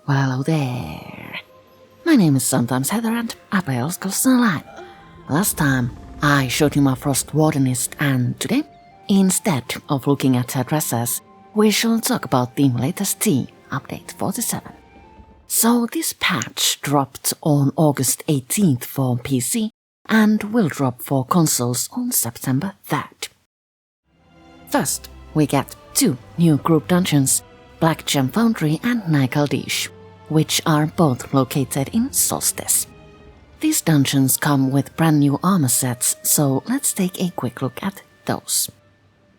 Well, hello there. My name is Sometimes Heather and I play Elder Scrolls Online. Last time, I showed you my Frost Wardenist, and today, instead of looking at her dresses, we shall talk about the latest T, Update 47. So this patch dropped on August 18th for PC and will drop for consoles on September 3rd. First, we get 2 new group dungeons, Black Gem Foundry and Nikaldish, which are both located in Solstice. These dungeons come with brand new armor sets, so let's take a quick look at those.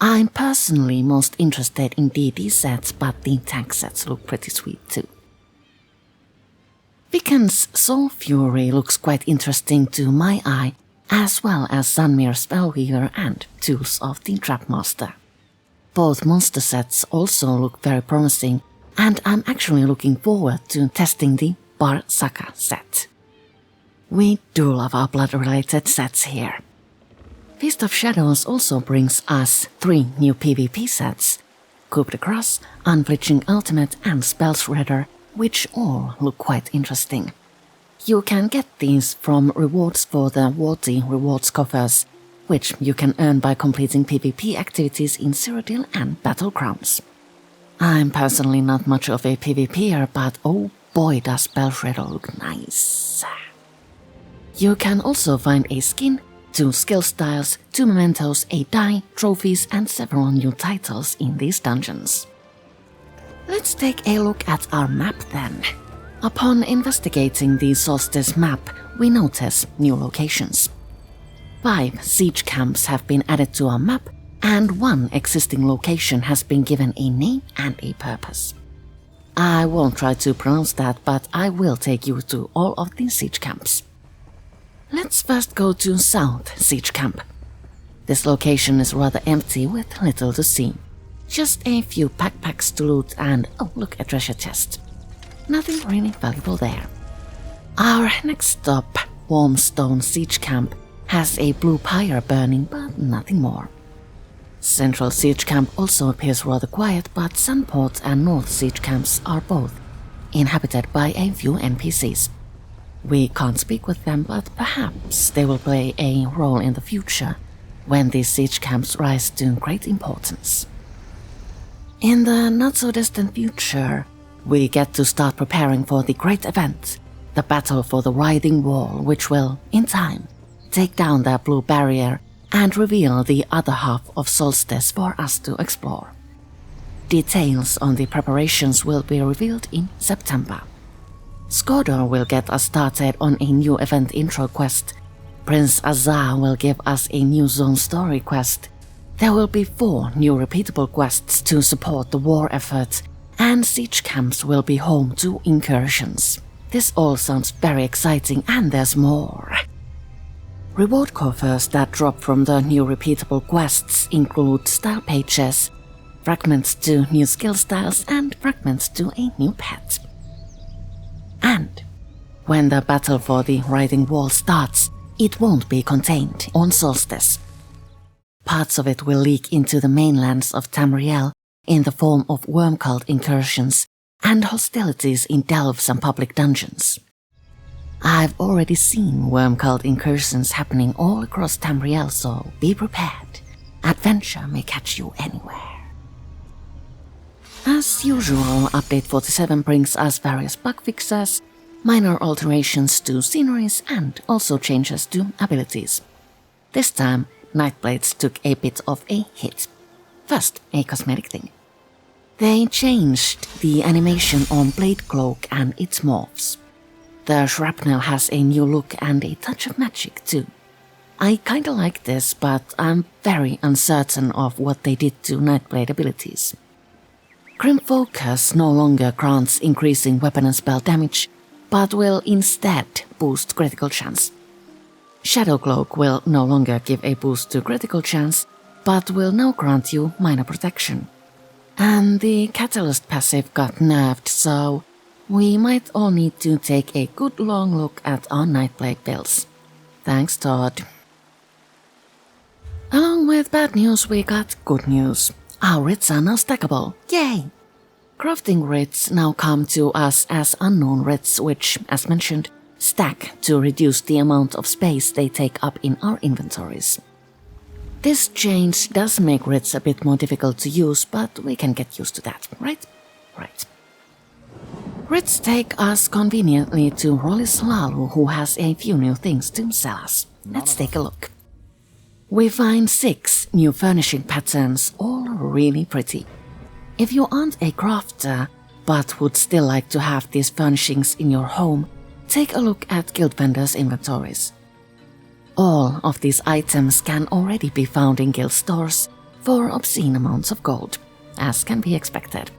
I'm personally most interested in DD sets, but the tank sets look pretty sweet too. Viken's Soul Fury looks quite interesting to my eye, as well as Sunmere Spellweaver and Tools of the Trapmaster. Both monster sets also look very promising, and I'm actually looking forward to testing the Bar Saka set. We do love our blood-related sets here. Feast of Shadows also brings us 3 new PvP sets, Coup de Grace, Unflinching Ultimate and Spell Shredder, which all look quite interesting. You can get these from rewards for the Warty rewards coffers, which you can earn by completing PvP activities in Cyrodiil and Battlegrounds. I'm personally not much of a PvPer, but oh boy does Spell Shredder look nice. You can also find a skin, 2 skill styles, 2 mementos, a die, trophies and several new titles in these dungeons. Let's take a look at our map then. Upon investigating the Solstice map, we notice new locations. 5 siege camps have been added to our map, and 1 existing location has been given a name and a purpose. I won't try to pronounce that, but I will take you to all of the siege camps. Let's first go to South Siege Camp. This location is rather empty with little to see. Just a few backpacks to loot and oh look, a treasure chest. Nothing really valuable there. Our next stop, Warmstone Siege Camp, has a blue pyre burning but nothing more. Central Siege Camp also appears rather quiet, but Sunport and North Siege Camps are both inhabited by a few NPCs. We can't speak with them, but perhaps they will play a role in the future when these siege camps rise to great importance. In the not-so-distant future, we get to start preparing for the great event, the Battle for the Writhing Wall, which will, in time, take down that blue barrier and reveal the other half of Solstice for us to explore. Details on the preparations will be revealed in September. Skodor will get us started on a new event intro quest. Prince Azar will give us a new zone story quest. There will be 4 new repeatable quests to support the war effort, and siege camps will be home to incursions. This all sounds very exciting, and there's more. Reward coffers that drop from the new repeatable quests include style pages, fragments to new skill styles, and fragments to a new pet. And when the battle for the Writhing Wall starts, it won't be contained on Solstice. Parts of it will leak into the mainlands of Tamriel in the form of worm cult incursions and hostilities in delves and public dungeons. I've already seen worm cult incursions happening all across Tamriel, so be prepared. Adventure may catch you anywhere. As usual, Update 47 brings us various bug fixes, minor alterations to sceneries, and also changes to abilities. This time, Nightblades took a bit of a hit. First, a cosmetic thing. They changed the animation on Blade Cloak and its morphs. The shrapnel has a new look and a touch of magic too. I kinda like this, but I'm very uncertain of what they did to Nightblade abilities. Grim Focus no longer grants increasing weapon and spell damage, but will instead boost critical chance. Shadow Cloak will no longer give a boost to critical chance, but will now grant you minor protection. And the Catalyst passive got nerfed, so we might all need to take a good long look at our Nightblade builds. Thanks, Todd. Along with bad news, we got good news. Our writs are now stackable. Yay! Crafting wreaths now come to us as unknown wreaths which, as mentioned, stack to reduce the amount of space they take up in our inventories. This change does make wreaths a bit more difficult to use, but we can get used to that, right? Right. Wreaths take us conveniently to Rollislalu, who has a few new things to sell us. Let's take a look. We find 6 new furnishing patterns, all really pretty. If you aren't a crafter, but would still like to have these furnishings in your home, take a look at Guild Vendor's inventories. All of these items can already be found in guild stores for obscene amounts of gold, as can be expected.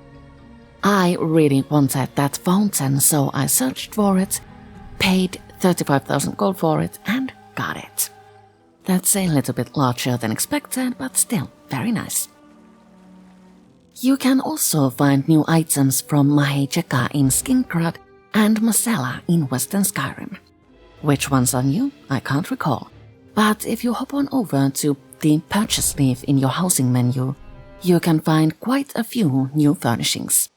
I really wanted that fountain, so I searched for it, paid 35,000 gold for it, and got it. That's a little bit larger than expected, but still very nice. You can also find new items from Mahejeka in Skinkrad and Masela in Western Skyrim. Which ones are new, I can't recall, but if you hop on over to the purchase leaf in your housing menu, you can find quite a few new furnishings.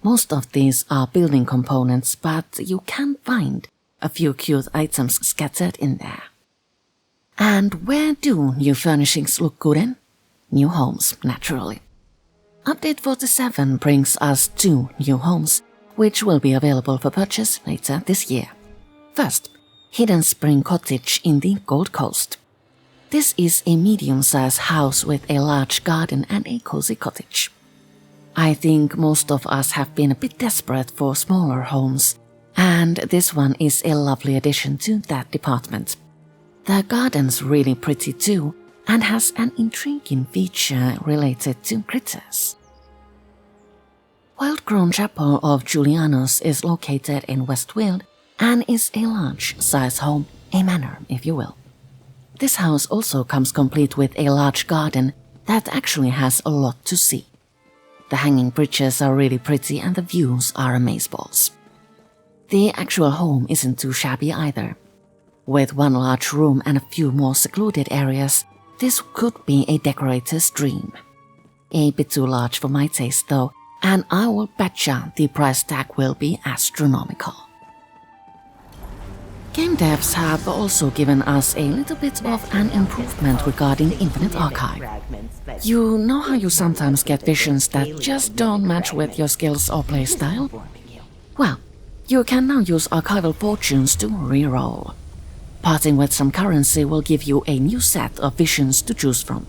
Most of these are building components, but you can find a few cute items scattered in there. And where do new furnishings look good in? New homes, naturally. Update 47 brings us 2 new homes, which will be available for purchase later this year. First, Hidden Spring Cottage in the Gold Coast. This is a medium-sized house with a large garden and a cozy cottage. I think most of us have been a bit desperate for smaller homes, and this one is a lovely addition to that department. The garden's really pretty too, and has an intriguing feature related to critters. Wild-grown Chapel of Julianus is located in Westfield and is a large-size home, a manor if you will. This house also comes complete with a large garden that actually has a lot to see. The hanging bridges are really pretty and the views are amazeballs. The actual home isn't too shabby either. With one large room and a few more secluded areas, this could be a decorator's dream. A bit too large for my taste though, and I will betcha the price tag will be astronomical. Game devs have also given us a little bit of an improvement regarding the Infinite Archive. You know how you sometimes get visions that just don't match with your skills or playstyle? Well, you can now use archival fortunes to reroll. Parting with some currency will give you a new set of visions to choose from.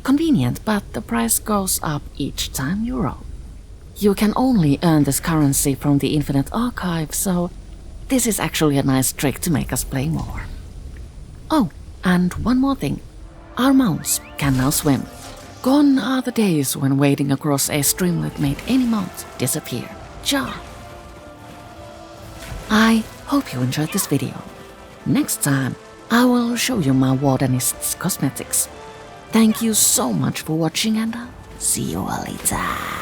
Convenient, but the price goes up each time you roll. You can only earn this currency from the Infinite Archive, so this is actually a nice trick to make us play more. Oh, and one more thing. Our mounts can now swim. Gone are the days when wading across a streamlet made any mount disappear. Ja! I hope you enjoyed this video. Next time, I will show you my Wardenist's cosmetics. Thank you so much for watching and I'll see you all later.